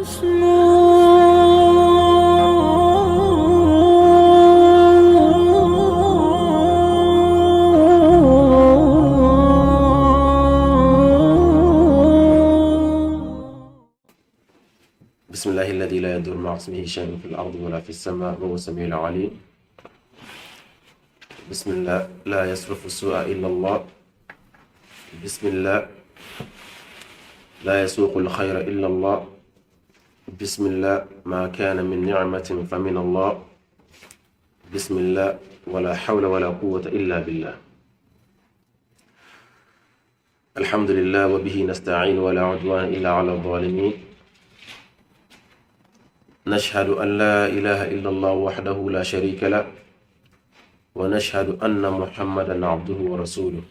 بسم الله الذي لا يضر مع اسمه شيء في الأرض ولا في السماء وهو السميع العليم. بسم الله لا يصرف السوء إلا الله. بسم الله لا يسوق الخير إلا الله. بسم الله ما كان من نعمة فمن الله. بسم الله ولا حول ولا قوة إلا بالله. الحمد لله وبه نستعين ولا عدوان إلا على الظالمين. نشهد أن لا إله إلا الله وحده لا شريك له ونشهد أن محمدا عبده ورسوله.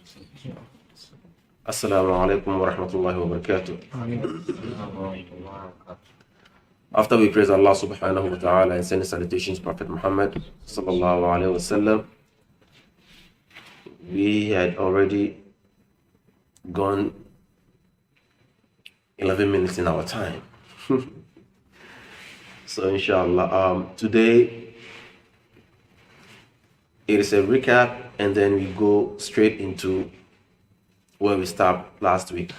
السلام عليكم ورحمة الله وبركاته. After we praise Allah subhanahu wa ta'ala and send salutations to Prophet Muhammad sallallahu alayhi wa sallam, we had already gone 11 minutes in our time. So inshallah, today it is a recap and then we go straight into where we stopped last week.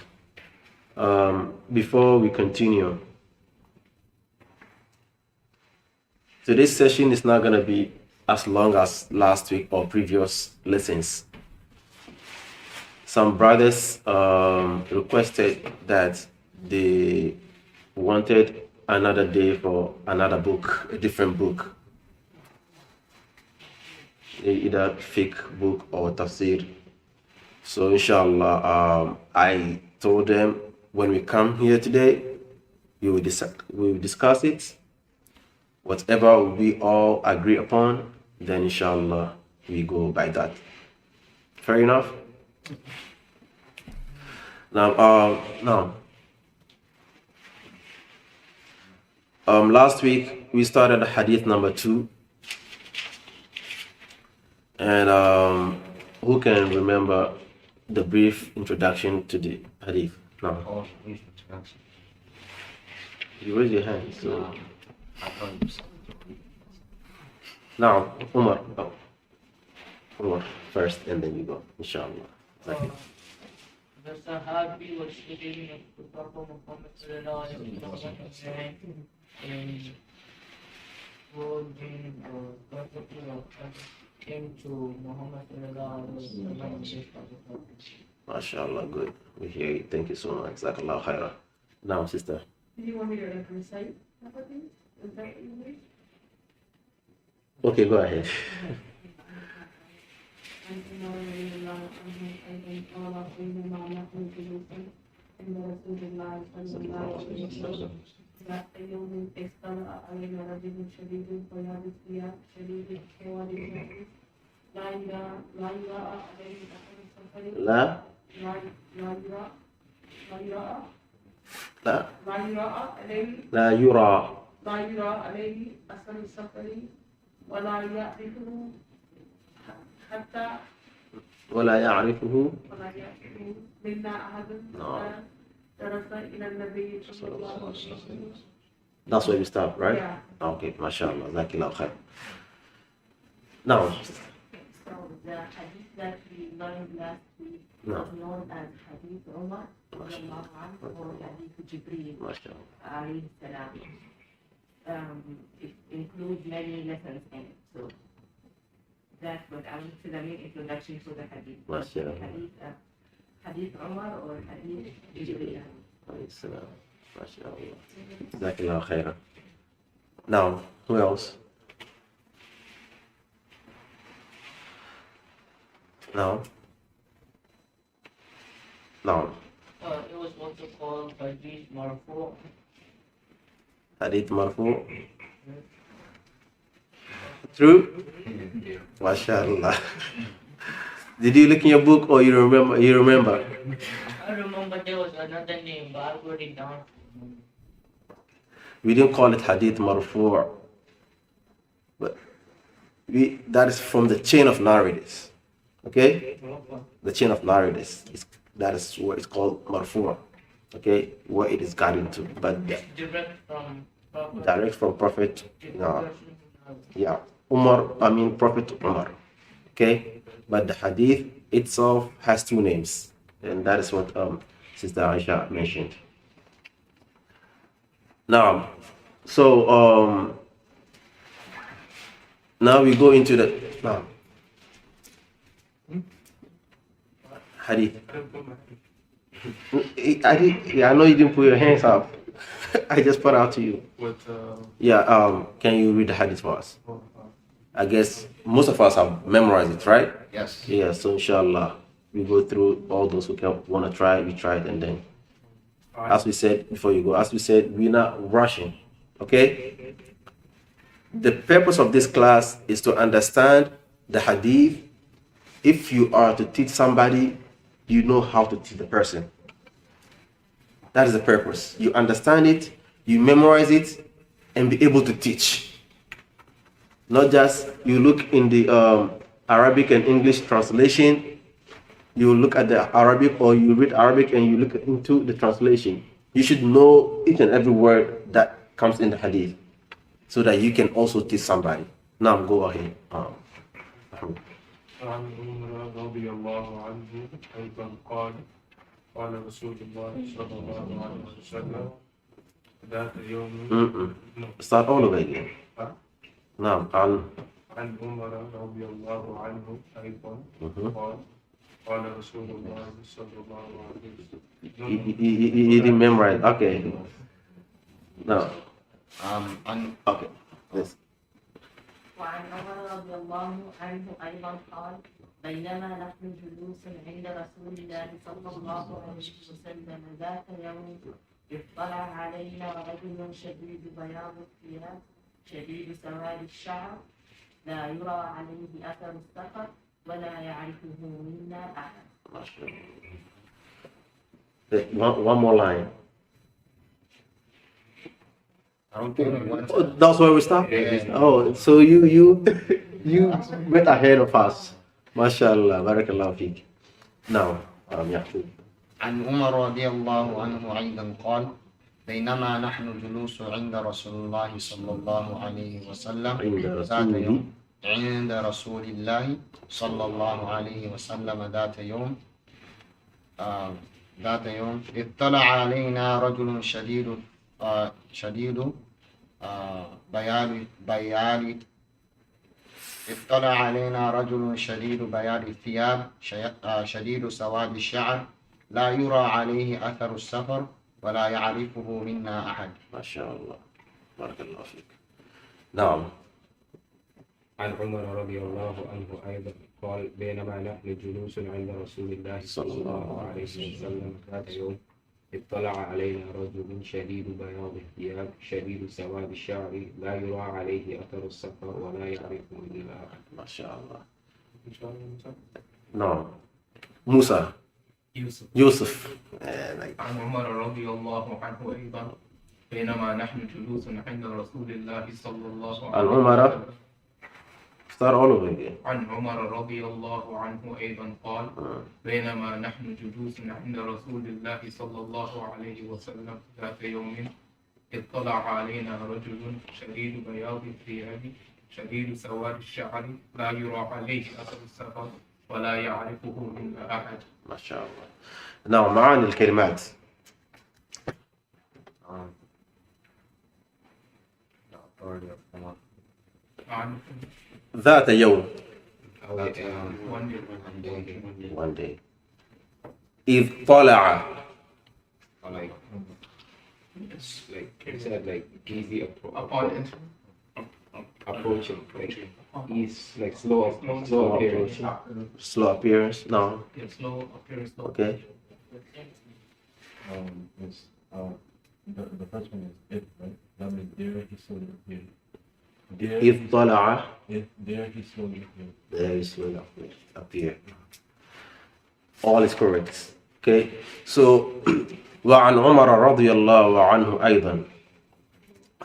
Before we continue, today's session is not going to be as long as last week or previous lessons. Some brothers requested that they wanted another day for another book, a different book, either fiqh book or tafsir. So inshallah, I told them when we come here today, we will discuss it. Whatever we all agree upon, then inshallah we go by that. Fair enough? Now, last week we started hadith number 2, and who can remember the brief introduction to the hadith? No. Brief introduction. You raise your hand. So now, Umar first, and then you go, inshallah. Okay. The Sahabi was sitting at the top of Muhammad sallallahu alaihi wasallam and came to Muhammad sallallahu alaihi wasallam. MashaAllah, good. We hear you. Thank you so much. Jazakallah khairan. Now, sister. Do you want me to recite something? Is that English? Okay, go ahead. ذات يوم استمع علينا رجل شديد بياض الثياب شديد سواد الوجه لا يرى عليه أثر السفر لا يرى عليه أثر السفر ولا يعرفه حتى ولا يعرفه منا أحد درس إلى النبي صلى الله عليه وسلم. That's where we stop, right? Yeah. Okay, mashallah. Jazakallah khair. Now, So the hadith that we learned last week No. was known as Hadith Umar or Hadith Jibreel mashallah. alayhi salam. It includes many lessons in it. So that's what I would say the main introduction to the hadith. Mashallah. Hadith Umar or Hadith Jibreel. Alayhi salam. Mashallah. Jazakallah khairan. Now, who else? No. It was also called Hadith Marfu. Hadith marfu. True? Mashallah. Did you look in your book or you remember? I remember there was another name, but I wrote it down. We didn't call it hadith marfu', but that is from the chain of narrators. Okay? The chain of narrators. That is what it's called marfu'. Okay, what it is guiding to, but Direct from Prophet. direct from Prophet. No. Yeah, Prophet Umar. Okay, but the hadith itself has two names, and that is what Sister Aisha mentioned. Now, so now we go into the hadith. I know you didn't put your hands up. I just put out to you. Yeah. Can you read the hadith for us? I guess most of us have memorized it, right? Yes. Yeah. So inshallah, we go through all those who want to try it. We try it, and then, as we said before you go, as we said, we're not rushing. Okay. The purpose of this class is to understand the hadith. If you are to teach somebody, you know how to teach the person. That is the purpose. You understand it, you memorize it, and be able to teach. Not just you look in the Arabic and English translation, you look at the Arabic, or you read Arabic and you look into the translation. You should know each and every word that comes in the hadith, so that you can also teach somebody. Now go ahead. عن عمر رضي الله عنه أيضا قال قال رسول الله صلى الله عليه وسلم ذات يوم Start all over again. نعم عن عمر رضي الله عنه أيضا قال قال رسول الله صلى الله عليه وسلم. You didn't memorize. Okay. No. Okay. Yes. وعن عمر رضي الله عنه أيضا قال بينما نحن جلوس عند رسول الله صلى الله عليه وسلم ذات يوم اطلع علينا رجل شديد بياض الثياب شديد سواد الشعر لا يرى عليه أثر السفر ولا يعرفه منا أحد. One more line. I don't think we went. Oh, that's where we stop? Yeah. Oh, so you went ahead of us. MashaAllah, barakallahu feek. Now, Yaqub. عن عمر رضي الله عنه أيضا قال بينما نحن جلوس عند رسول الله صلى الله عليه وسلم عند رسول الله صلى الله عليه وسلم ذات يوم اطلع علينا رجل شديد بيال اطلع علينا رجل شديد بياض الثياب شديد سواد الشعر لا يرى عليه أثر السفر ولا يعرفه منا أحد. ما شاء الله بارك الله فيك. نعم. عن عمر رضي الله عنه أيضا قال بينما نحن جلوس عند رسول الله صلى الله عليه وسلم ذات يوم اطلع علينا رجل شديد بياض الثياب شديد سواد الشعر لا يرى عليه أثر السفر ولا يعرفه منا أحد. ما شاء الله. نعم. موسى. يوسف. عن عمر رضي الله عنه أيضا بينما نحن جلوس عند رسول الله صلى الله عليه وسلم. عن عمر. Start all over again. عن عمر رضي الله عنه أيضا قال بينما نحن جلوس عند رسول الله صلى الله عليه وسلم ذات يوم اطلع علينا رجل شديد بياض الثياب شديد سواد الشعر لا يرى عليه أثر السفر ولا يعرفه منا أحد. ما شاء الله. نعم معاني الكلمات. ذات يوم. One day. إذ طلع. Like, it's like he said, like easy Upon approaching, like he's like slow appearance. Slow appearance. No. slow appearance. Okay. The first one is it, right? That means there he slowly appeared. إذ طلع. There he slowly appeared. There is slowly appear. All is correct. Okay. So وعن عمر رضي الله عنه أيضا.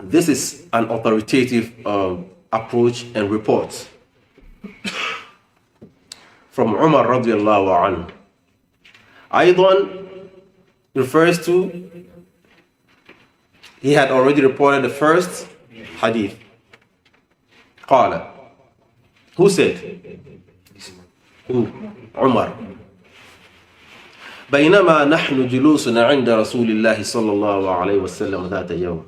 This is an authoritative approach and report from Umar رضي الله عنه. أيضا refers to he had already reported the first hadith. قال. Who said? Who? Umar. بينما نحن جلوس عند رسول الله صلى الله عليه وسلم ذات يوم.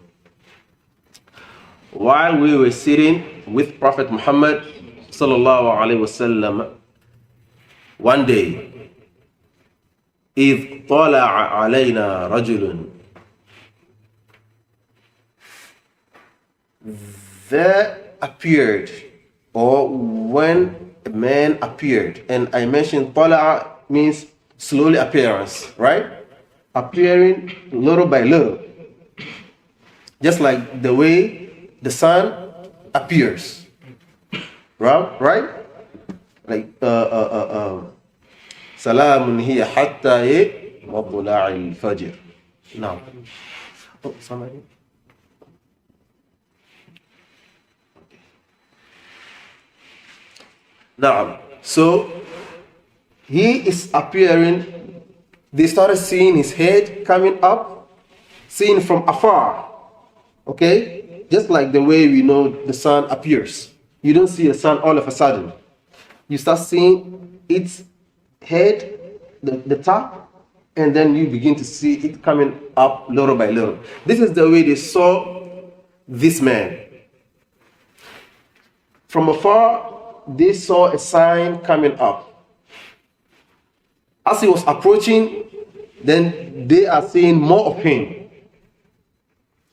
While we were sitting with Prophet Muhammad صلى الله عليه وسلم one day, إذ طلع علينا رجل. There appeared, or when a man appeared, and I mentioned طلع means slowly appearance, right? Appearing little by little, just like the way the sun appears, right? Like salamun hiya hatta matla'il al-fajr. Now, somebody. Now, so he is appearing. They started seeing his head coming up, seen from afar. Okay, just like the way we know the sun appears. You don't see the sun all of a sudden. You start seeing its head, the top, and then you begin to see it coming up little by little. This is the way they saw this man. From afar, they saw a sign coming up. As he was approaching, then they are seeing more of him.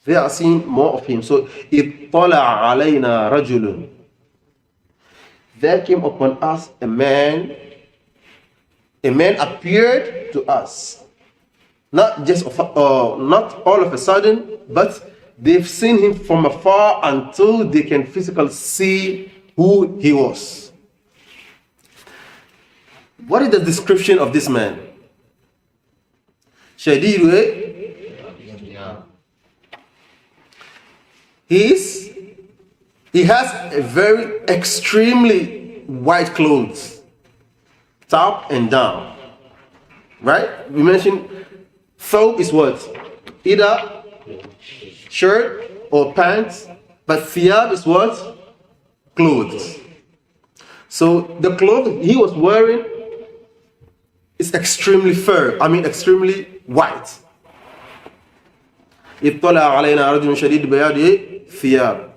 They are seeing more of him. So, إِذْ طَلَعَ عَلَيْنَا رَجُلٌ. There came upon us a man. A man appeared to us. Not all of a sudden, but they've seen him from afar until they can physically see who he was. What is the description of this man? Shadidu. He has a very extremely white clothes, top and down. Right? We mentioned thawb is what? Either shirt or pants, but thiyab is what? Clothes. So the clothes he was wearing is extremely fair. Extremely white. اطلع علينا رجل شديد بياض ثياب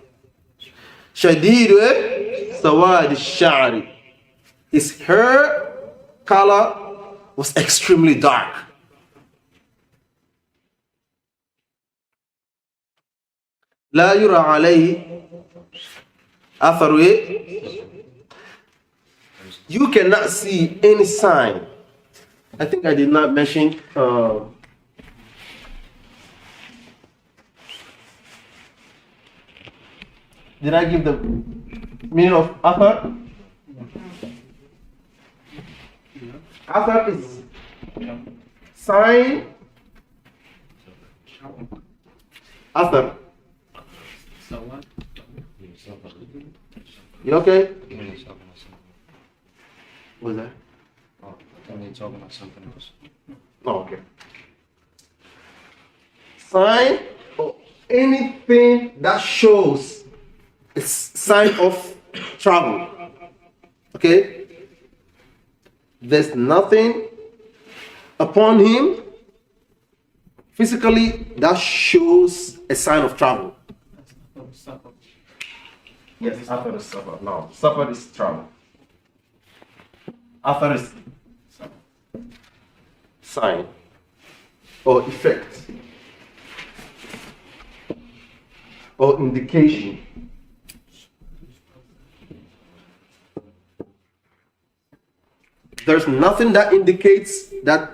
شديد سواد الشعر. His hair color was extremely dark. لا يرى عليه أثر. You cannot see any sign. I think I did not mention did I give the meaning of athar? Athar is sign. Athar. You okay? What's that? Talking about something else. Oh, okay. Sign or anything that shows a sign of travel. Okay? There's nothing upon him physically that shows a sign of travel. Yes, after the suffer. No, suffer is travel. After is sign or effect or indication. There's nothing that indicates that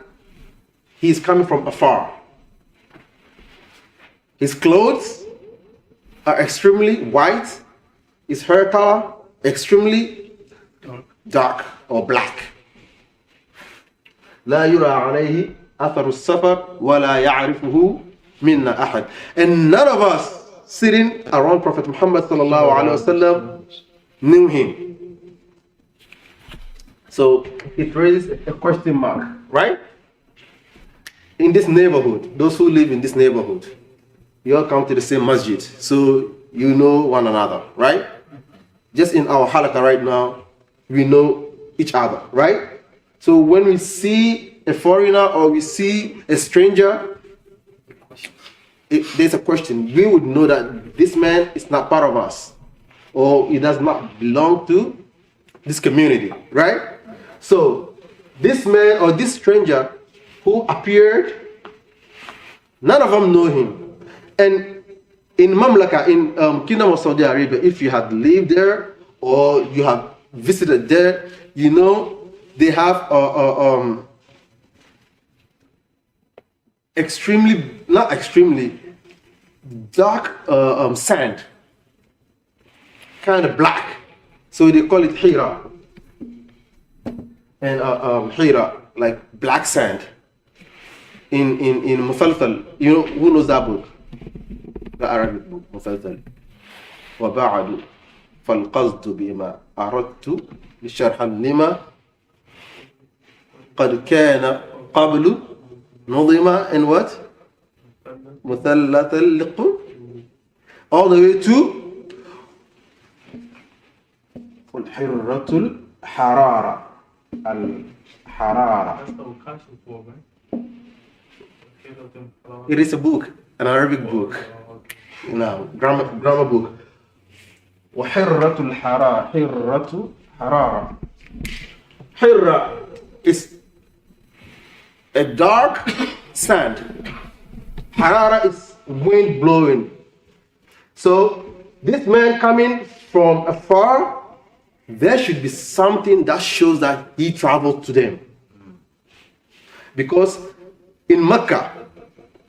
he is coming from afar. His clothes are extremely white. His hair color extremely dark or black. لا يرى عليه أثر السفر ولا يعرفه منا أحد. And none of us sitting around Prophet Muhammad sallallahu alaihi wasallam knew him. So it raises a question mark, right? in this neighborhood, those who live in this neighborhood, you all come to the same masjid, so you know one another, right? Just in our halakha right now, we know each other, right? So when we see a foreigner or we see a stranger, if there's a question, we would know that this man is not part of us, or he does not belong to this community, right? So this man or this stranger who appeared, none of them know him. And in Mamlaka, in Kingdom of Saudi Arabia, if you had lived there or you have visited there, you know they have not extremely dark sand, kind of black, so they call it hira. And hira, like black sand. In Mufaltal, you know who knows that book? The Arabic book, Mufaltal. وبعد فالقصد بما أردت لشرحا لما قد كان قبل نظم and what? مثلث اللق, all the way to الحرة الحرارة الحرارة. It is a book, an Arabic book, you know, grammar book. وحرة الحرارة, حرة حرارة. حرة is a dark sand. Harara is wind blowing. So this man coming from afar, there should be something that shows that he traveled to them. Because in Mecca,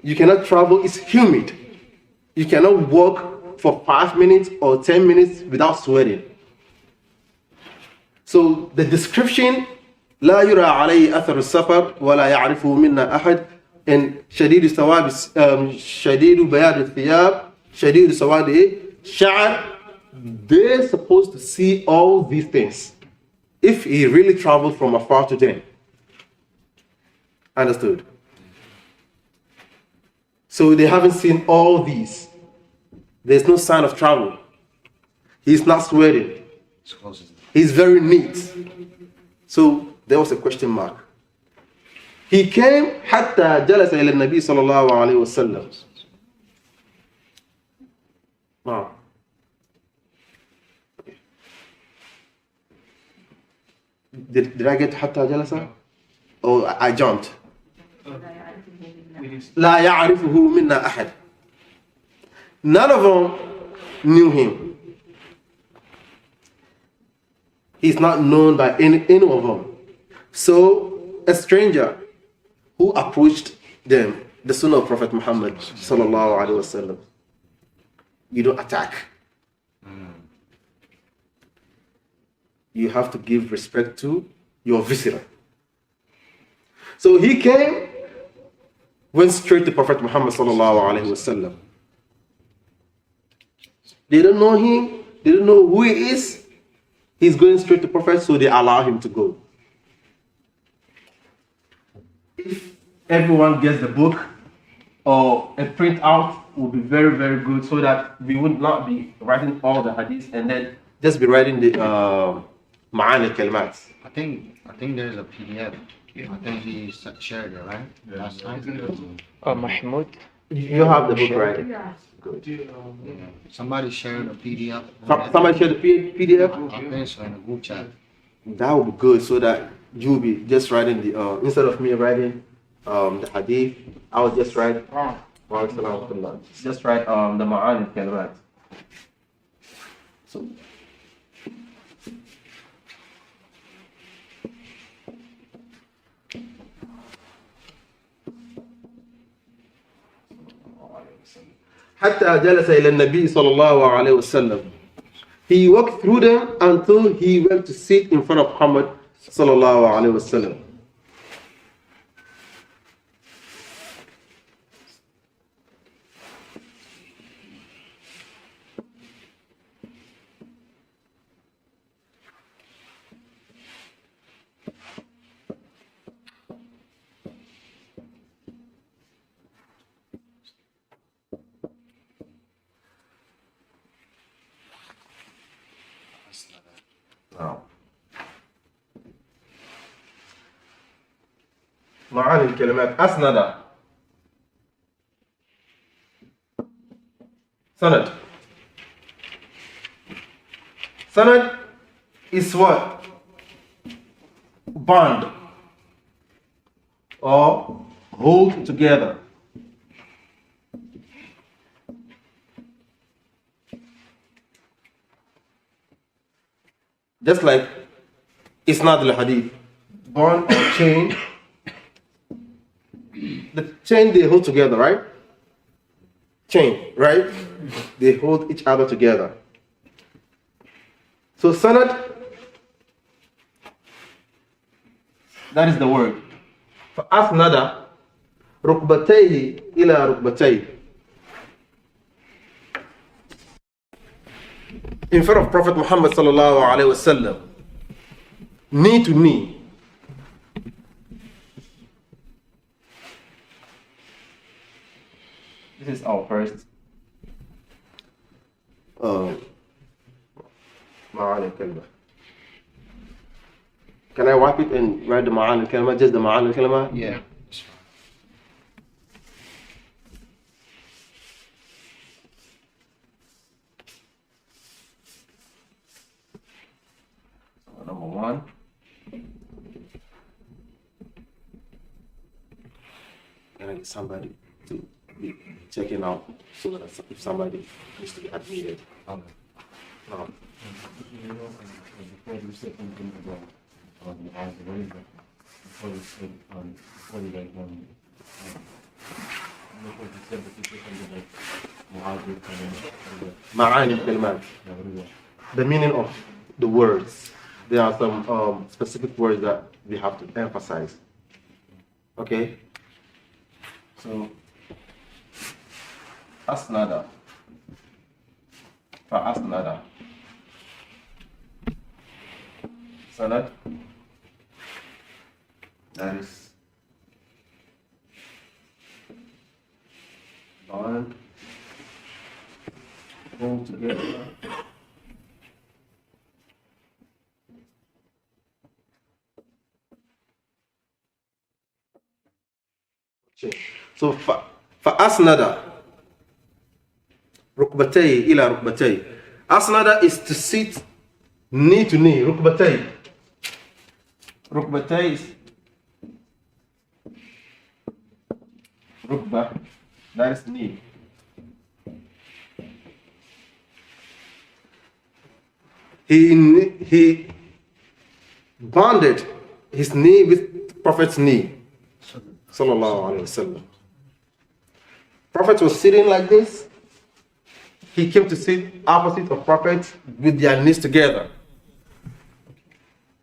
you cannot travel, it's humid. You cannot walk for 5 minutes or 10 minutes without sweating. So the description, لا يرى عليه أثر السفر ولا يعرفه منا أحد, and شديد السواد, شديد بياض الثياب, شديد سواد الشعر, they're supposed to see all these things if he really traveled from afar to them. Understood? So they haven't seen all these. There's no sign of travel. He's not sweating. He's very neat. So there was a question mark. He came حتى جلس إلى النبي صلى الله عليه وسلم. Wow. Did I get حتى جلس? Oh, I jumped. لا يعرفه منا أحد. None of them knew him. He's not known by any of them. So a stranger who approached them, the son of Prophet Muhammad sallallahu alaihi wasallam, you don't attack. You have to give respect to your visitor. So he came, went straight to Prophet Muhammad sallallahu alaihi wasallam. They don't know him. They don't know who he is. He's going straight to Prophet, so they allow him to go. If everyone gets the book or a printout, will be very, very good, so that we would not be writing all the hadiths and then just be writing the ma'an al-kalimat. I think there's a PDF. I think he shared it, right? Last time. Mahmoud. You have the book, right? Yeah. Good. Yeah. Somebody shared a PDF. Somebody share the PDF? I think so, in a group chat. That would be good, so that you'll be just writing the instead of me writing the hadith, I will just write just write the ma'an al-kalimat. So حتى جلس إلى النبي صلى الله عليه وسلم. He walked through them until he went to sit in front of Muhammad صلى الله عليه وسلم. Now, معاني الكلمات أسند. Sanad. Sanad is what? Bond or hold together. Just like Isnad al-Hadith, bond or chain. The chain they hold together, right? Chain, right? They hold each other together. So sanad, that is the word. فأسند ركبتيه إلى ركبتيه. In front of Prophet Muhammad sallallahu alaihi wasallam, knee to knee. This is our first معاني الكلمة. Can I wipe it and write the معاني الكلمة? Just the معاني الكلمة? Yeah. Number one. Can I get somebody to be checking out so that if somebody needs to be admitted? No. You know, before you said something about the waiver, before you said before you like before you said that you said something like معاني الكلمات. The meaning of the words. There are some specific words that we have to emphasize. Okay? So, asnada. فأسند. Sanad. That is bond. Hold together. So فأسند ركبتيه إلى ركبتيه. Asnada is to sit knee to knee. ركبتيه. ركبتيه is ركبة. That is knee. He bonded his knee with Prophet's knee. Sallallahu Alaihi Wasallam. Prophet was sitting like this. He came to sit opposite of Prophet with their knees together.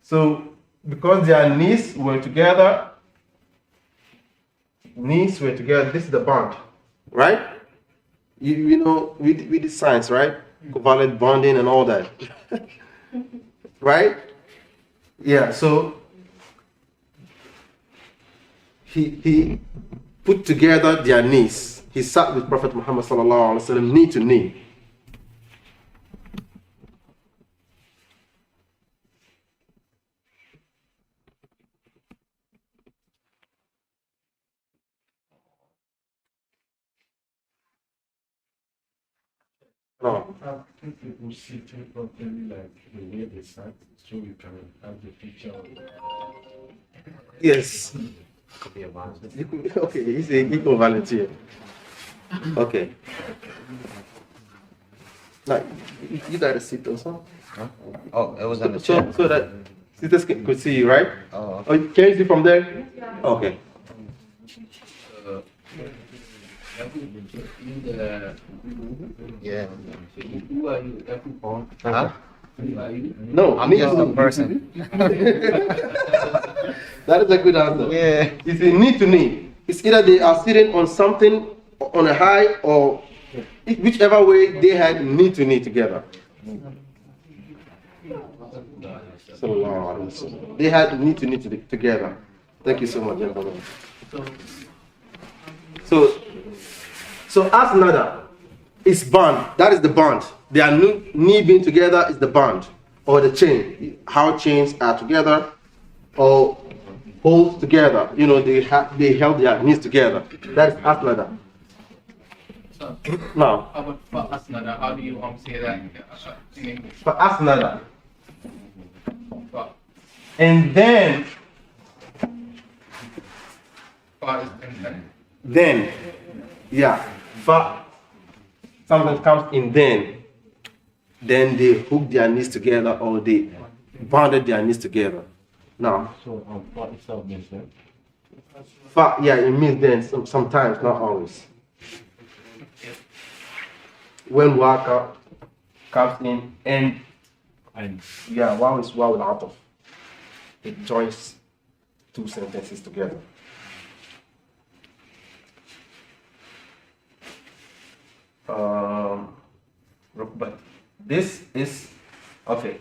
So, because their knees were together, this is the bond, right? You know, we did science, right? Covalent bonding and all that. Right? Yeah, so he put together their knees. He sat with Prophet Muhammad sallallahu alaihi wasallam knee to knee. No. I think people see it properly, like the way they sat, so you can have the picture of it. Yes. Could be a monster. Okay, he's an equal volunteer. Okay. Now, you gotta sit also. Huh? Oh, it was on the chair. So that sisters could see you, right? Oh, Oh, can you see from there? Okay. yeah. Who are you? Huh? Who are you? No, I'm me just too. a person. That is a good answer. Yeah. It's a knee to knee. It's either they are sitting on something on a high or whichever way they had knee to knee together. Sallallahu alaihi wasallam. They had knee to knee together. Thank you so much, gentlemen. So asnada is bond. That is the bond. Their knee being together is the bond or the chain, how chains are together or hold together. You know, they held their knees together. That's asnada. So, Now, how about for asnada? How do you say that in English? for asnada. Fa. And then, Fa is yeah, fa, something comes in then they hook their knees together or they bonded their knees together. Now, So, fa itself means that. fa, yeah, it means then sometimes, not always. When waka comes in and yeah, wow is wow out of. It joins two sentences together. But this is okay.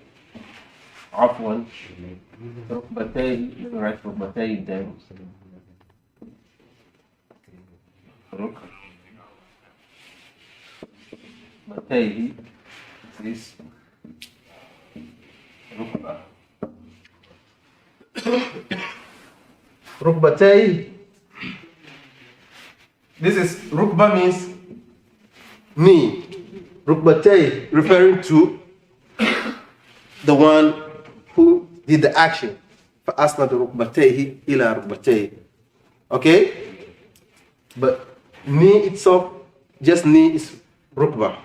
Afwan. Rukbatay, right? Rukbatay then. Rukbatay is rukba. Rukbatay. This is rukba means knee. Rukbatay referring to the one who did the action. فأسند ركبتيه إلى ركبتيه. Okay? But knee itself, just knee is rukba.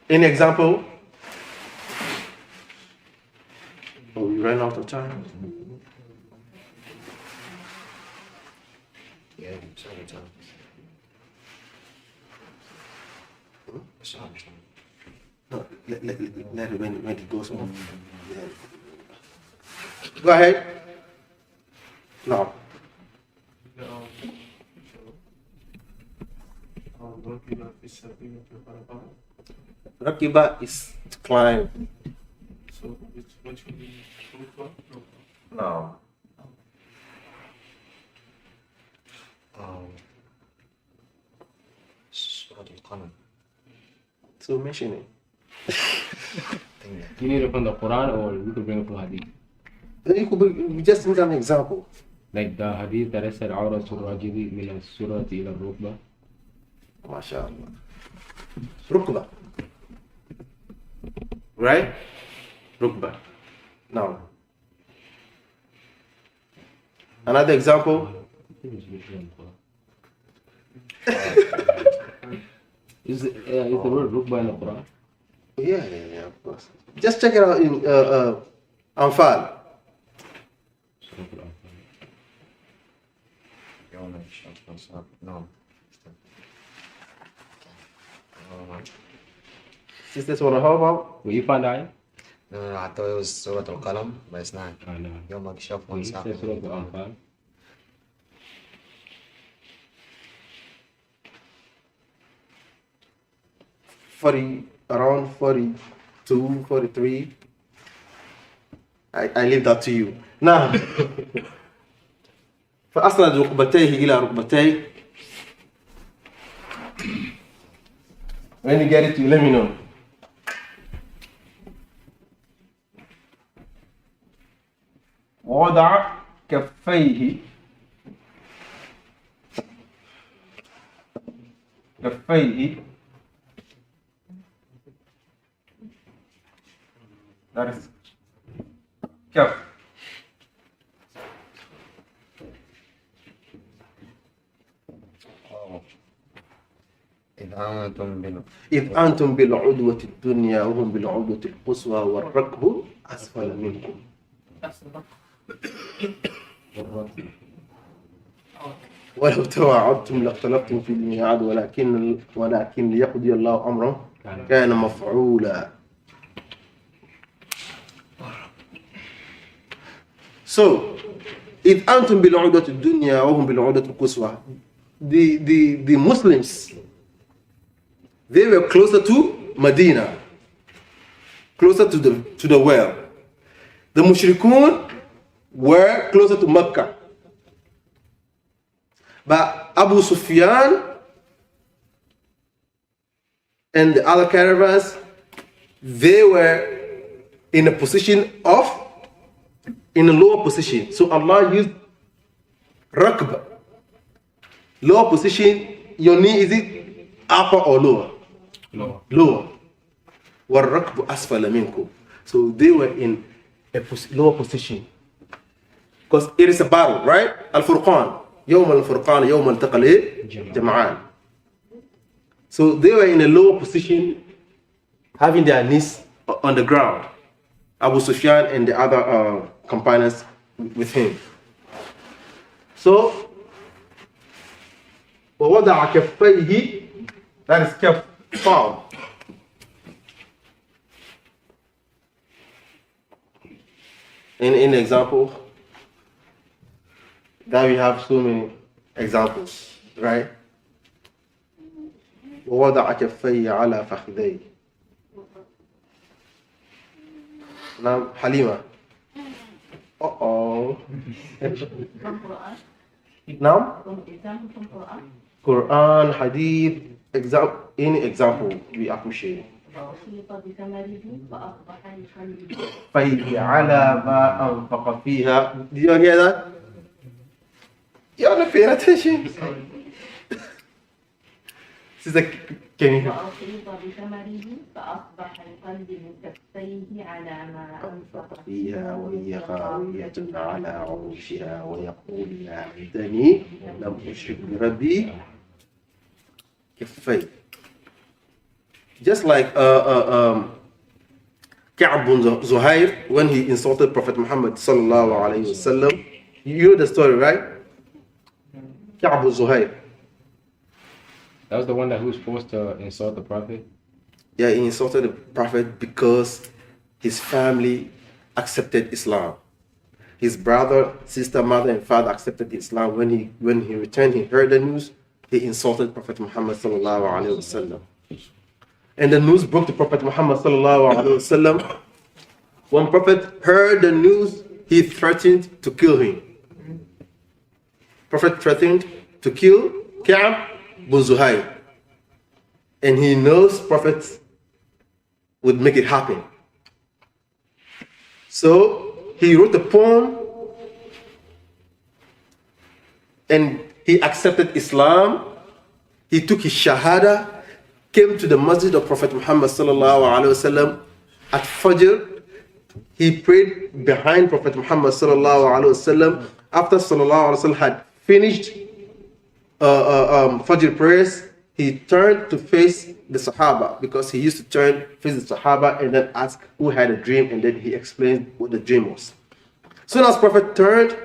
An example? Oh, we ran out of time. Yeah, sometimes. No, let it when it goes off. Yeah. Go ahead. No. Rakiba is to climb. So, which will be Rufa? No. Surah Al-Qalam. So mention it. You need it from the Quran or you could bring it from Hadith. You could just give an example. Like the Hadith that I said, Awratul Rajili min as-surati ila rukba. MashaAllah. Rukba. Right? Rukba. Now. Another example. Is the word rukba in the Quran? Yeah, of course. Just check it out in Anfal. No. Sisters want to help out? Will you find out? No, I thought it was Surah Al-Qalam, but it's not. I know. Yom Al-Kishaf Will you one's say Surah Al-Anfal? Around 42, 43. I leave that to you. Now, فأسند ركبتيه إلى ركبتيه. When you get it, you let me know. وضع كفيه that is كف إذ أنتم بالعدوة الدنيا وهم بالعدوة القصوى والركب أسفل منكم. ولو تواعدتم لاختلفتم في الميعاد ولكن ليقضي الله أمره كان مفعولا. So, إذ أنتم بالعدوة الدنيا وهم بالعدوة القصوى. The Muslims, they were closer to Medina, closer to the well. The Mushrikun were closer to Mecca. But Abu Sufyan and the other caravans, they were in a position of, in a lower position. So Allah used rakb, lower position. Your knee, is it upper or lower? Lower. وَالرَّكْبُ أَسْفَلَ مِنْكُمْ. So they were in a lower position. Because it is a battle, right? Al-Furqan. يوم الفرقان يوم التقى الجمعان. So they were in a lower position, having their knees on the ground. Abu Sufyan and the other companions with him. So, وَوَضَعَ كَفَّيْهِ, that is kaf, palm. In example, that we have so many examples, right? وَوَضَعَ كَفَّيْهِ عَلَى فَخِذَيْهِ. Now, Halima. Uh-oh. From Quran. Now, From example from Quran. Quran, Hadith, any example we appreciate. وأحيط بثمره فأصبح يخلد. فَيْهِ عَلَى مَا أَنْفَقَ فِيهَا. Did you hear that? You're not paying attention. Sister, can you? وأحيط بثمره فأصبح يقلب كفيه على ما أنفق فيها وهي خاوية على عروشها ويقول يا ليتني لم أشرك بربي كفي. Just like Ka'b bin Zuhair, when he insulted Prophet Muhammad sallallahu alayhi wasallam. You know the story, right? Ka'b bin Zuhair. That was the one who was forced to insult the Prophet? Yeah, he insulted the Prophet because his family accepted Islam. His brother, sister, mother, and father accepted Islam. When he returned, he heard the news. He insulted Prophet Muhammad sallallahu alaihi wasallam. And the news broke to Prophet Muhammad sallallahu alaihi wasallam. When Prophet heard the news, he threatened to kill him. Prophet threatened to kill Ka'b bin Zuhair. And he knows Prophet would make it happen. So he wrote a poem and he accepted Islam. He took his shahada, came to the Masjid of Prophet Muhammad sallallahu alaihi wasallam at Fajr. He prayed behind Prophet Muhammad sallallahu alaihi wasallam. After sallallahu alaihi wasallam had finished Fajr prayers, he turned to face the Sahaba, because he used to face the Sahaba and then ask who had a dream, and then he explained what the dream was. Soon as Prophet turned,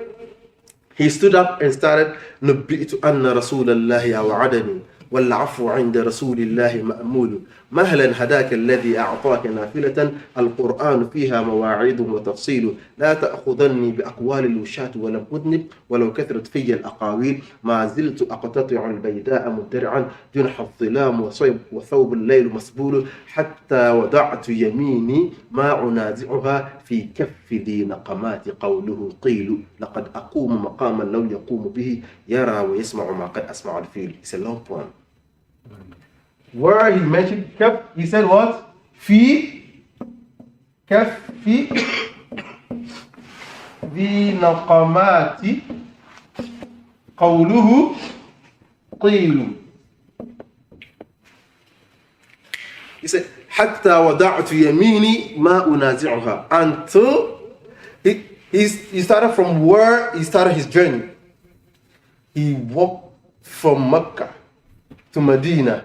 he stood up and started, نُبِّئْتُ أَنَّ رَسُولَ اللَّهِ أَوْعَدَنِي والعفو عند رسول الله مأمول مهلا هداك الذي أعطاك نافلة القرآن فيها مواعيد وتفصيل لا تأخذني بأقوال الوشاة ولم أذنب ولو كثرت في الأقاويل ما زلت أقتطع البيداء مدرعا جنح الظلام وثوب الليل مسبول حتى وضعت يميني ما أنازعها في كف ذي نقمات قوله قيل لقد أقوم مقاما لو يقوم به يرى ويسمع ما قد أسمع الفيل. It's a long poem. Where he mentioned kaf, he said what? Fi kaf fi ذي نقمات قوله قيل. He said حتى وضعت يميني ما أنازعها, until he started from where he started his journey. He walked from Mecca to Medina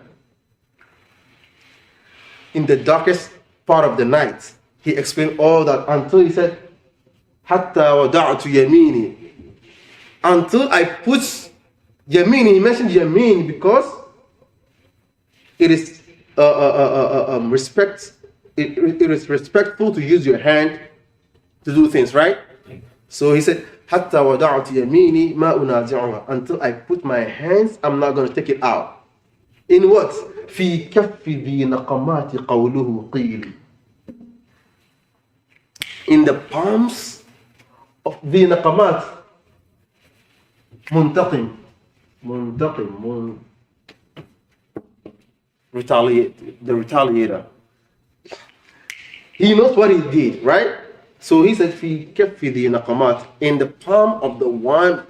in the darkest part of the night. He explained all that until he said حتى وضعت يميني, until I put yamini. He mentioned yamin because it is it is respectful to use your hand to do things, right? So he said حتى وضعت يميني ما أنازعها, until I put my hands, I'm not going to take it out. In what? في كف ذي نقمات قوله قيل. In the palms of ذي نقمات. منتقم. retaliator. He knows what he did, right? So he said, "Fi kaffi naqamat," in the palm of the one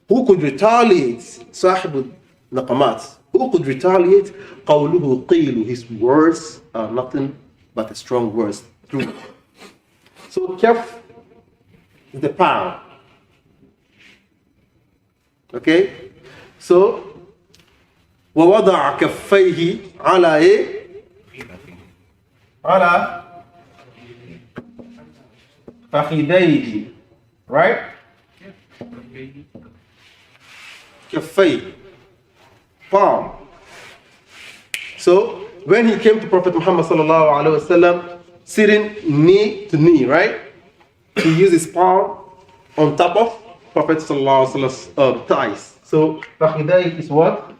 who could retaliate. Sahib naqamat, who could retaliate. Qawluhu qilu, his words are nothing but a strong words. True. So kaf is the palm. Okay? So ووضع كفيه على إيه؟ على فخذيه, right? كفيه, palm. So when he came to Prophet Muhammad sallallahu alaihi wasallam, sitting knee to knee, right? He used his palm on top of Prophet sallallahu alaihi wasallam's thighs. So فخذيه is what?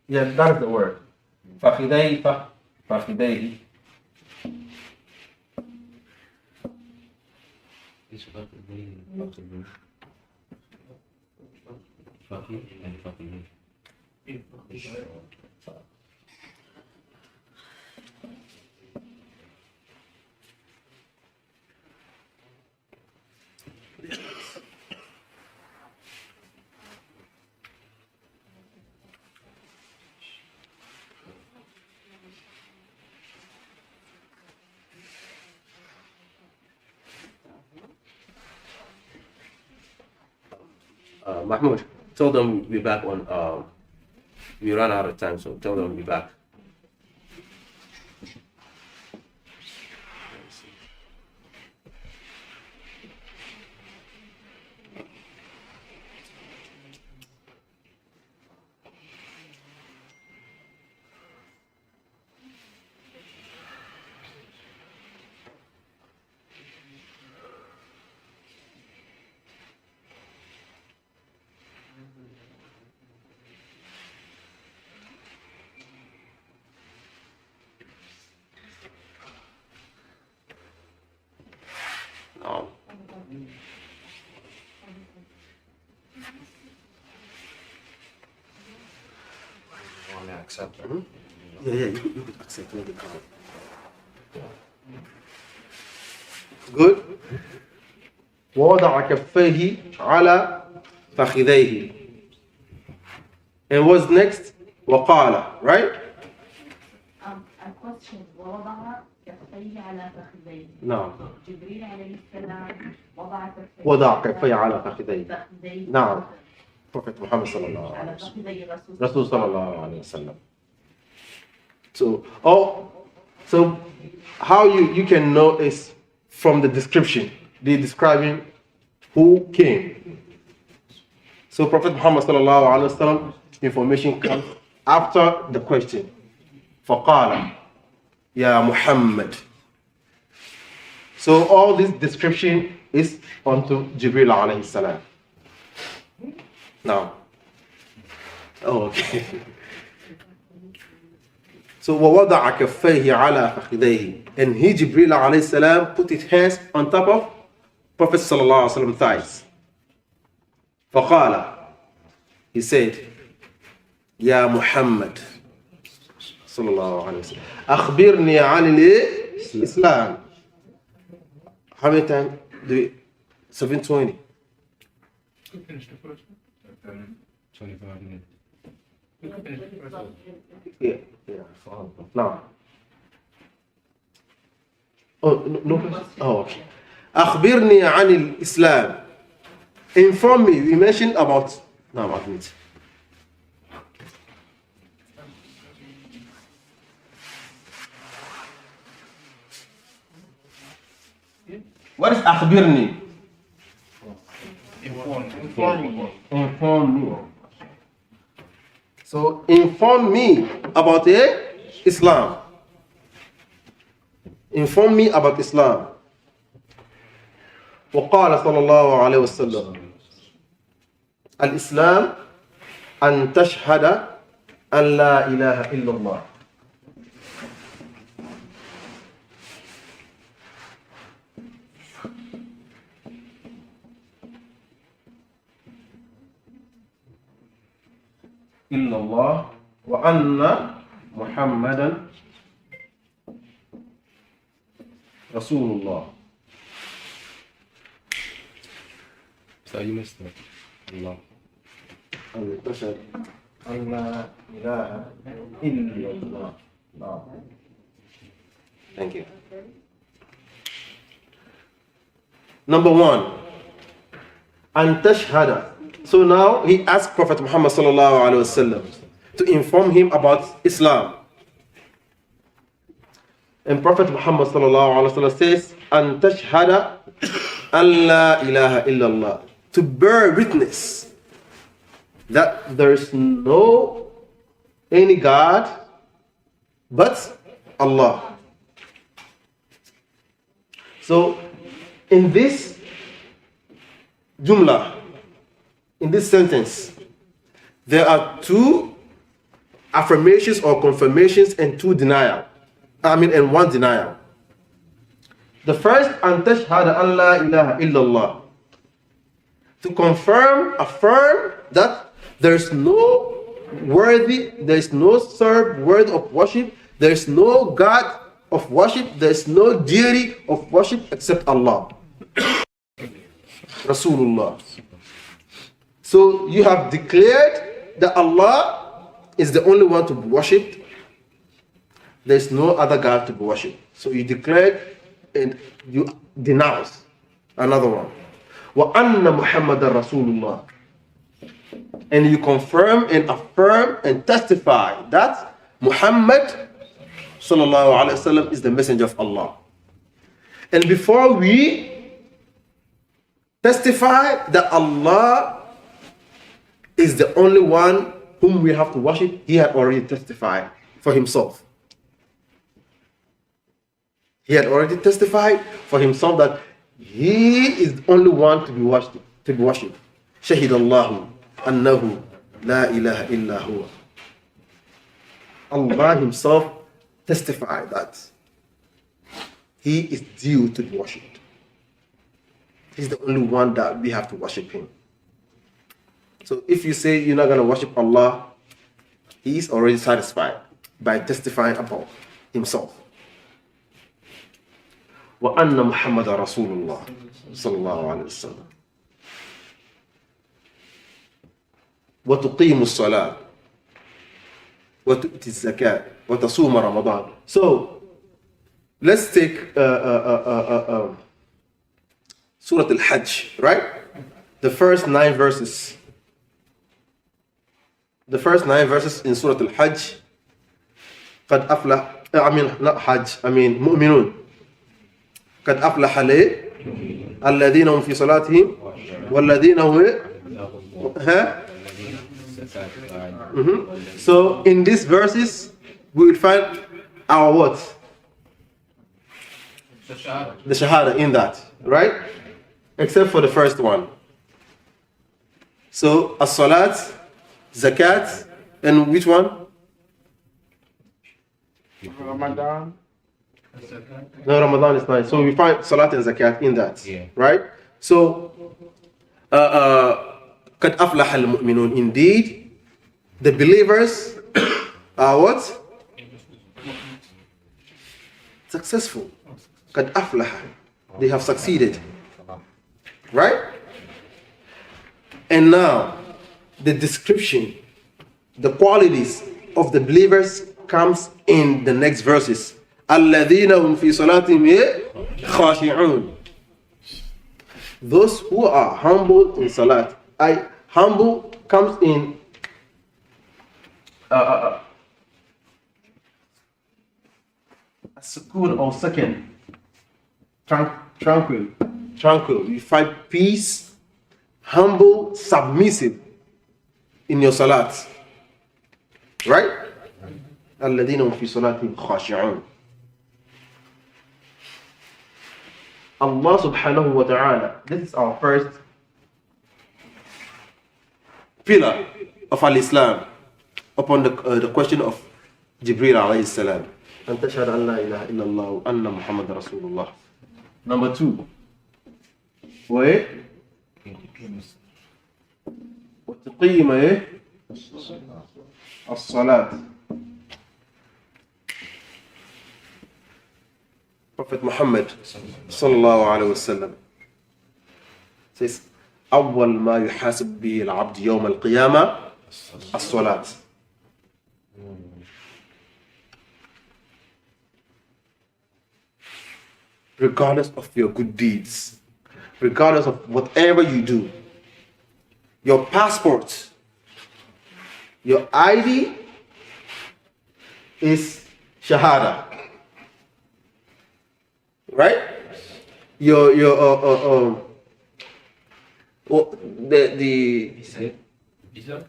Yeah, that is the word. فخذيه فخذيه. Mahmoud, tell them we'll be back on. We ran out of time, so tell them we'll be back. No. Want to accept it? Yeah, you could accept it. Good. ووضع كفيه على فخذيه. And what's next? وقال, right? A question. ووضع كفيه على فخذيه. نعم. جبريل عليه السلام وضع كفيه على فخذيه. فخذيه. نعم. Prophet Muhammad sallallahu على alaihi wasallam. فخذي Rasul sallallahu alaihi wasallam. So, so how you can know is from the description. They're describing who came. So Prophet Muhammad sallallahu alaihi wasallam, information comes after the question. فقال يا محمد. So all this description is onto Jibril alayhi salam. Now, okay. So ووضع كفيه على فخذيه, and he, Jibril alayhi salam, put his hands on top of Prophet sallallahu alaihi wasallam thighs. فقال, he said, يا محمد صلى الله عليه وسلم أخبرني عن الإسلام. How many times do we? 720. Finish the first one. 25 minutes. Yeah. Now. Oh, no. Oh, okay. أخبرني عن الإسلام. Inform me. We mentioned about. No, I'm admit. What is أخبرني? Inform me. So inform me about Islam. Inform me about Islam. وقال صلى الله عليه وسلم الإسلام أن تشهد أن لا إله إلا الله. إلا الله وأن محمدا رسول الله. So you missed it. Allah. أن تشهد أن لا إله إلا الله. Thank you. Number one, أن تشهد. So now he asked Prophet Muhammad sallallahu alaihi wasallam to inform him about Islam. And Prophet Muhammad sallallahu alaihi wasallam says, "An tashhada an la ilaha illallah," to bear witness that there is no any God but Allah. So in this jumla, in this sentence, there are two affirmations or confirmations and and one denial. The first, an tashhada an la ilaha illallah, to confirm, affirm that there is no served worthy of worship, there is no God of worship, there is no deity of worship except Allah. Rasulullah. So you have declared that Allah is the only one to be worshipped. There is no other God to be worshipped. So you declared and you denounce another one. وَأَنَّ مُحَمَّدًا رَسُولُ اللَّهِ. And you confirm and affirm and testify that Muhammad sallallahu alaihi wasallam is the messenger of Allah. And before we testify that Allah is the only one whom we have to worship, he had already testified for himself. He had already testified for himself that he is the only one to be worshipped. Shahid Allahu annahu la ilaha illa huwa. Allah himself testified that he is due to be worshipped. He's the only one that we have to worship him. So if you say you're not going to worship Allah, he is already satisfied by testifying about himself. وَأَنَّ مُحَمَّدًا رَسُولُ اللَّهِ صلى الله عليه وسلم. وَتُقِيمُ الصَّلَاةِ وَتُؤْتِ الزَّكَاةِ وَتَصُومَ رَمَضَانَ. So let's take Surah Al-Hajj, right? The first 9 verses. The first 9 verses in Surah Al-Hajj. قد أفلح, not Hajj, مؤمنون. قد أفلح الذين هم في صلاتهم والذين هم So in these verses we will find our what? The Shahada in that, right? Except for the first one. So as-salat, zakat, and which one? Ramadan. No, Ramadan is nice. So we find salat and zakat in that, right? So قد أفلح المؤمنون. Indeed, the believers are what? Successful. قد أفلح. They have succeeded. Right? And now, the description, the qualities of the believers comes in the next verses. الَّذِينَ هُمْ فِي صَلَاتِهِمْ خَاشِعُونَ. Those who are humble in salat. Humble comes in sukun or second. Tranquil. You find peace, humble, submissive in your salat. Right? الَّذِينَ هُمْ فِي صَلَاتِهِمْ خَاشِعُونَ. Allah subhanahu wa ta'ala, this is our first pillar of al-Islam upon the question of Jibreel alayhi salam. أن تشهد أن لا إله إلا الله وأن محمد رسول الله. Number 2. وتقيم الصلاة. Prophet Muhammad sallallahu alayhi wa sallam says, أول ما يحاسب به العبد يوم القيامة الصلاة. Regardless of your good deeds, regardless of whatever you do, your passport, your ID is Shahada. Right? Your Visa?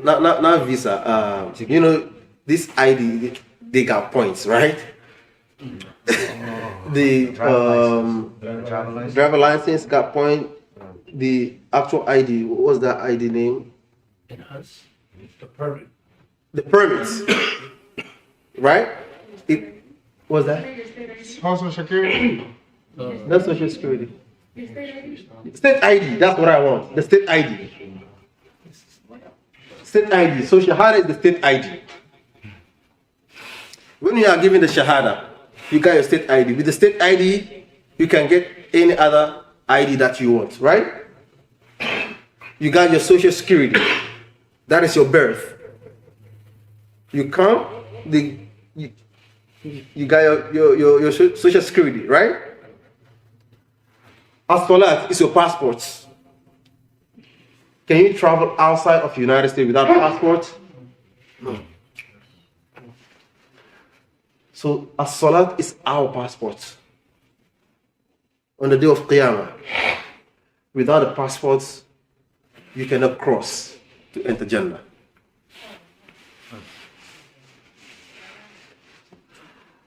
not visa. You know, this ID they got points, right? The driver license got point. The actual ID, what was that ID name? Enhance. The permit. The permits, right? It was that. Social Security. That's Social Security. State ID, that's what I want. The state ID. State ID. So Shahada is the state ID. When you are given the Shahada, you got your state ID. With the state ID, you can get any other ID that you want, right? You got your Social Security. That is your birth. You come, you got your Social Security, right? As-Salat is your passport. Can you travel outside of the United States without a passport? No. So As-Salat is our passport. On the day of Qiyamah, without a passport, you cannot cross to enter Jannah.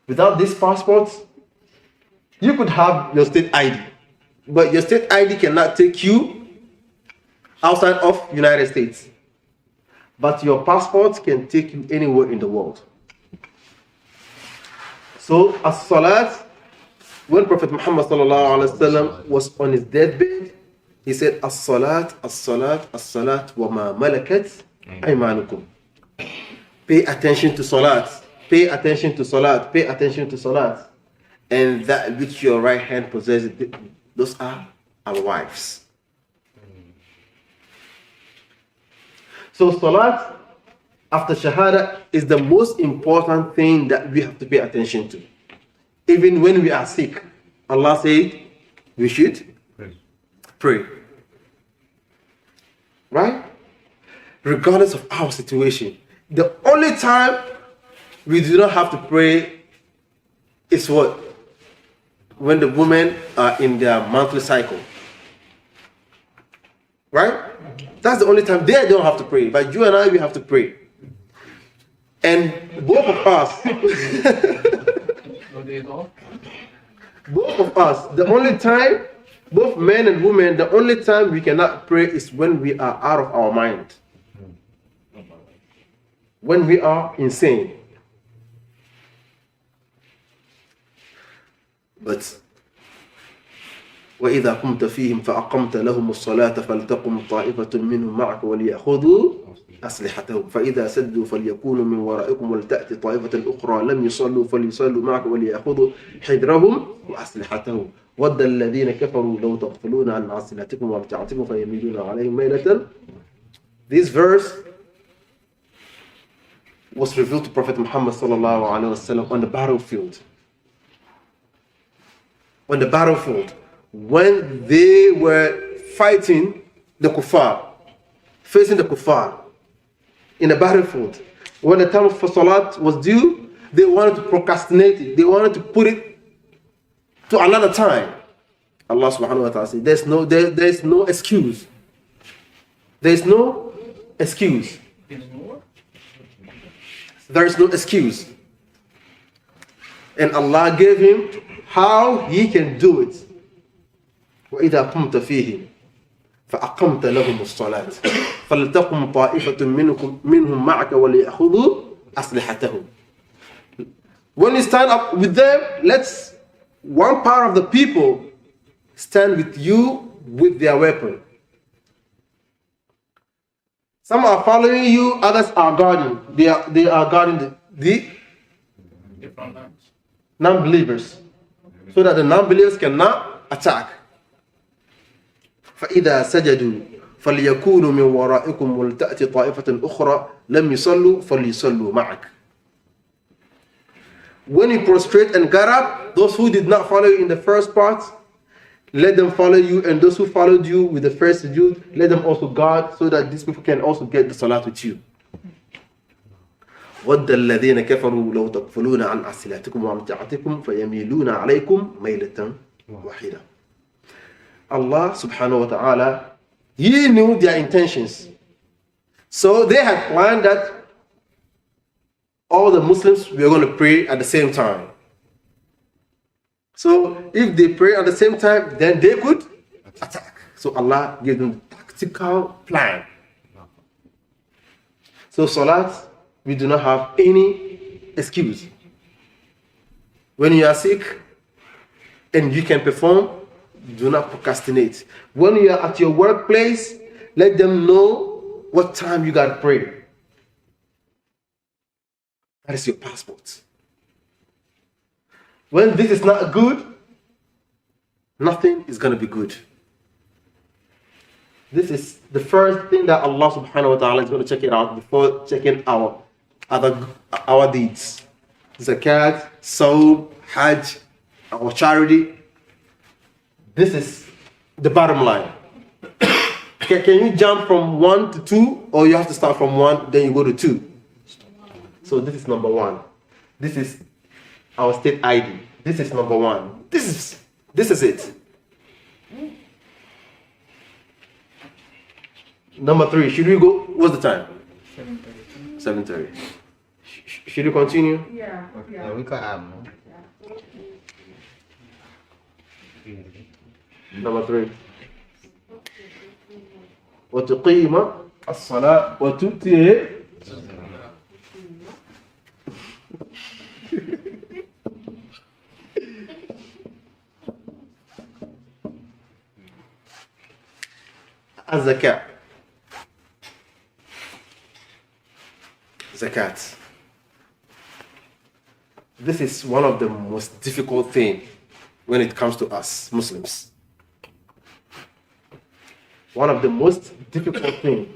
Without this passport, you could have your state ID, but your state ID cannot take you outside of United States. But your passport can take you anywhere in the world. So as-salat, when Prophet Muhammad sallallahu alaihi wasallam was on his deathbed, he said, as-salat, as-salat, as-salat, wa ma malakat aymanukum. Pay attention to salat. Pay attention to salat. Pay attention to salat. And that which your right hand possesses, those are our wives. So salat after shahada is the most important thing that we have to pay attention to. Even when we are sick, Allah said we should pray. Right? Regardless of our situation. The only time we do not have to pray is what? When the women are in their monthly cycle. Right? That's the only time they don't have to pray. But you and I, we have to pray. And both of us, both of us, the only time, both men and women, the only time we cannot pray is when we are out of our mind. When we are insane. But وإذا قمت فيهم فأقمت لهم الصلاة فلتقم طائفة منهم معك وليأخذوا أسلحتهم فإذا سدوا فليكونوا من ورائكم ولتأتي طائفة أخرى لم يصلوا فليصلوا معك وليأخذوا حذرهم وأسلحتهم ود الذين كفروا لو تغفلون عن أسلحتكم وأمتعتكم فيميلون عليهم ميلة. This verse was revealed to Prophet Muhammad sallallahu alaihi wasallam on the battlefield. On the battlefield, when they were fighting the kuffar, facing the kuffar in the battlefield, when the time for salat was due, they wanted to procrastinate it. They wanted to put it to another time. Allah subhanahu wa ta'ala said, there's no excuse. There's no excuse. There is no excuse. And Allah gave him how he can do it. وإذا قمت فيهم فأقمت لهم الصلاة فلتقم طائفة منهم معك وليأخذوا أسلحتهم. When you stand up with them, let's one part of the people stand with you with their weapon. Some are following you, others are guarding. They are guarding the different lines. non-believers, so that the non-believers cannot attack. فإذا سجدوا فليكونوا من ورائكم ولتأتي طائفة أخرى لم يصلوا فليصلوا معك. When you prostrate and get up, those who did not follow you in the first part, let them follow you, and those who followed you with the first sujood, let them also guard, so that these people can also get the salat with you. وَدَّ الَّذِينَ كَفَرُوا لَوْ تَغْفُلُونَ عَنْ أَسْلِحَتِكُمْ وَأَمْتِعَتِكُمْ فَيَمِيلُونَ عَلَيْكُمْ مَيْلَةً وَاحِدَةً. Allah subhanahu wa ta'ala, He knew their intentions. So they had planned that all the Muslims were going to pray at the same time. So if they pray at the same time, then they could attack. So Allah gave them the tactical plan. So Salat, we do not have any excuse. When you are sick and you can perform, do not procrastinate. When you are at your workplace, let them know what time you got to pray. That is your passport. When this is not good, nothing is going to be good. This is the first thing that Allah subhanahu wa ta'ala is going to check it out before checking our deeds. Zakat, Sawm, Hajj, our charity. This is the bottom line. Can you jump from 1 to 2, or you have to start from 1, then you go to 2? So this is number 1. This is our state ID. This is number 1. This is it. Number 3. Should we go? What's the time? 7:30. Should we continue? Yeah. We can have more. Number 3. وتقيم الصلاة وتؤتي الزكاة. Zakat. This is one of the most difficult things when it comes to us Muslims. One of the most difficult things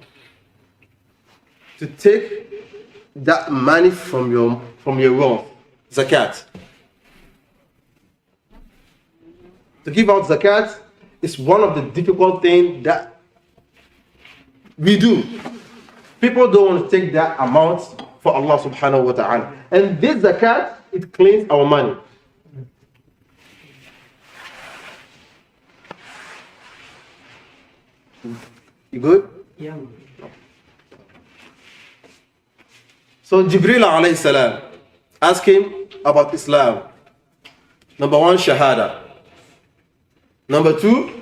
to take that money from your wealth, zakat. To give out zakat is one of the difficult things that we do. People don't want to take that amount for Allah subhanahu wa ta'ala. And this zakat, it cleans our money. You good? Yeah. So Jibril alayhi salam asked him about Islam. Number 1, Shahada. Number 2,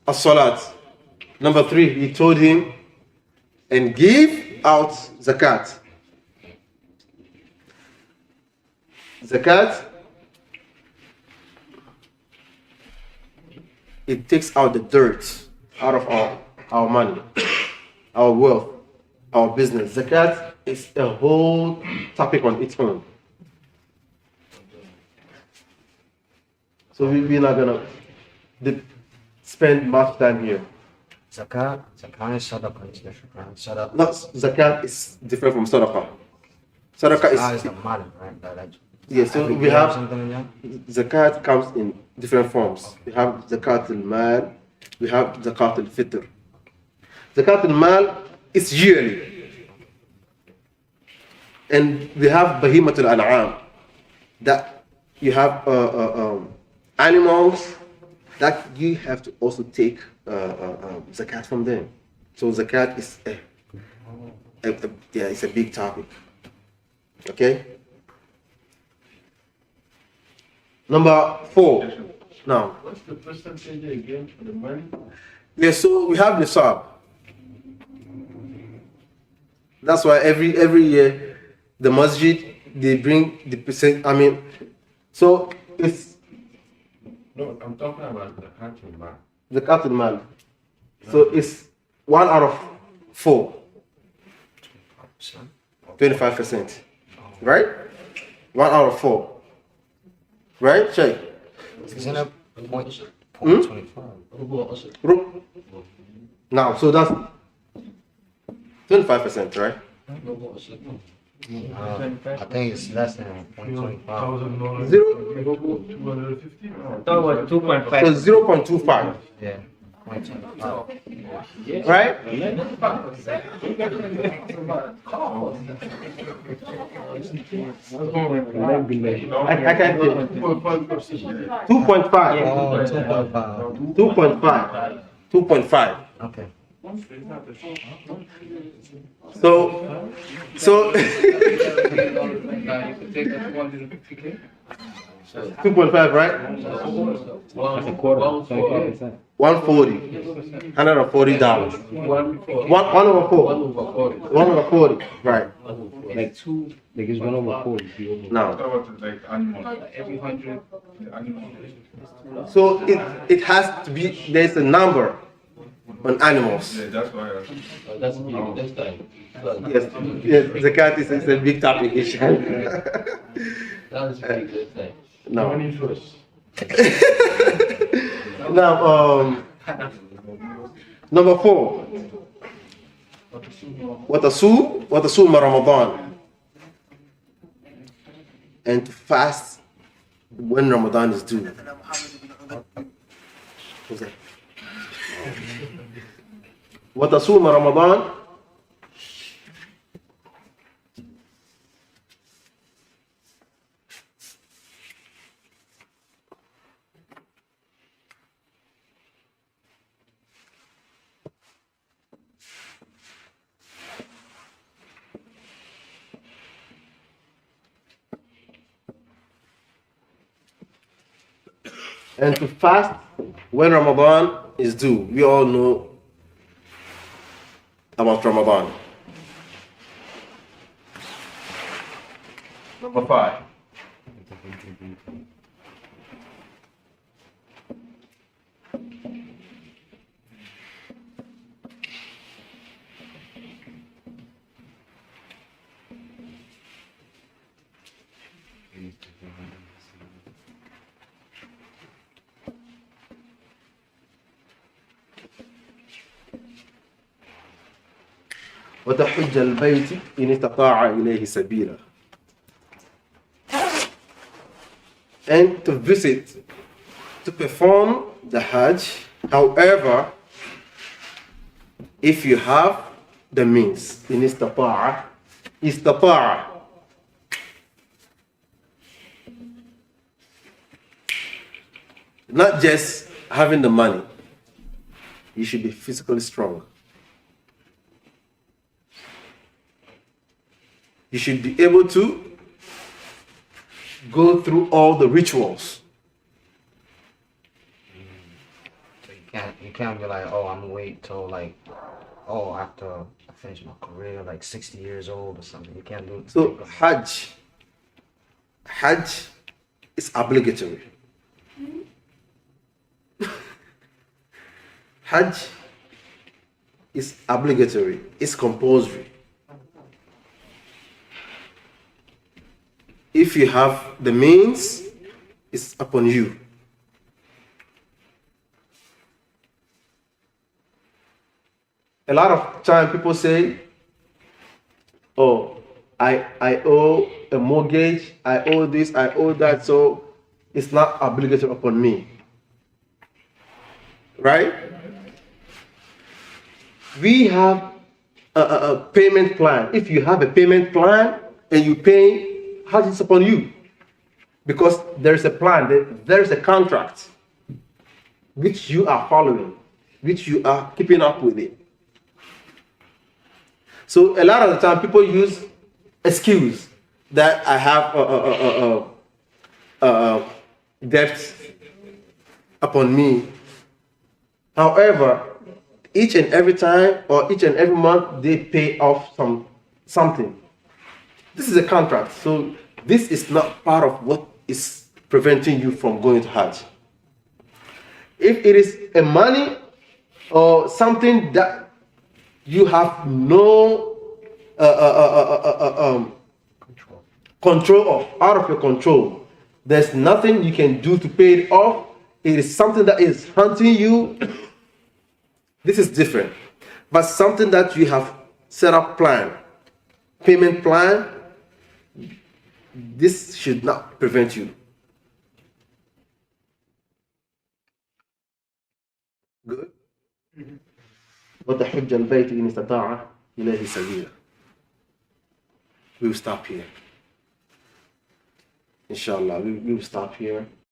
As-Salat. Number 3, he told him, and give out zakat. Zakat, it takes out the dirt out of our money, our wealth, our business. Zakat is a whole topic on its own. So we're not gonna spend much time here. Zakat is sadaqah, is different. Sadaqah. No, zakat is different from sadaqah. Sadaqah Is the money, right? yes. So we have something in there? zakat comes in different forms. We have zakat al-mal. We have zakat al-fitr. Zakat al-mal is yearly, and we have bahimat al-an'am, that you have animals that you have to also take zakat from them. So zakat is it's a big topic. Okay. Number 4. Now, What's the percentage again for the money? yeah, so we have the sub. That's why every year the masjid they bring the percent. I mean, so it's No, I'm talking about the country man. the capital man. So it's 1 out of 4, 25%, right? 1 out of 4, right? Check. Isn't it point Hmm? 25? Now, so that's 25%, right? I think it's less than 0.25. 0. 250? That was 2.5. So 0.25, Yeah, 0.25. right? I can't hear. 2.5. Oh, 2.5. 2.5. 2.5. Okay. So You could take that 250K. 2.5, right? That's a quarter. 25%. 140. $140. One 1 over 4. 1 over 40. Right. Like two, like it's 1/4. It'd be over. Now, Like animal. every 100 animals. so it has to be. There's a number on animals. Yeah, that's why. That's big. That's time. Yes, zakat is a big topic issue. That's big. That's time. No. Money first. Now, number 4. وتصوم Ramadan, and to fast when Ramadan is due. What's that? وتصوم Ramadan, and to fast when Ramadan is due. We all know about Ramadan. Number 5. وتحج البيت إن استطاع إليه سبيلا, and to visit, to perform the Hajj, however, if you have the means. إن استطاع, not just having the money, you should be physically strong. You should be able to go through all the rituals. So you can't be like, oh, I'm gonna wait till like, oh, after I finish my career, like 60 years old or something. You can't do it. So Hajj is obligatory. Hajj is obligatory. It's compulsory. If you have the means, it's upon you. A lot of time people say, oh, I owe a mortgage, I owe this, I owe that, so it's not obligatory upon me. Right? We have a payment plan. If you have a payment plan and you pay, how is it upon you? Because there's a plan, there's a contract which you are following, which you are keeping up with it. So a lot of the time people use excuse that I have debt upon me. However, each and every time or each and every month they pay off something. This is a contract, so this is not part of what is preventing you from going to Hajj. If it is a money or something that you have no control of, out of your control, there's nothing you can do to pay it off. It is something that is haunting you. This is different. But something that you have set up plan, payment plan, this should not prevent you. Good. وتحج البيت إن استطاع إليه سبيلا. We will stop here. Inshallah, we will stop here.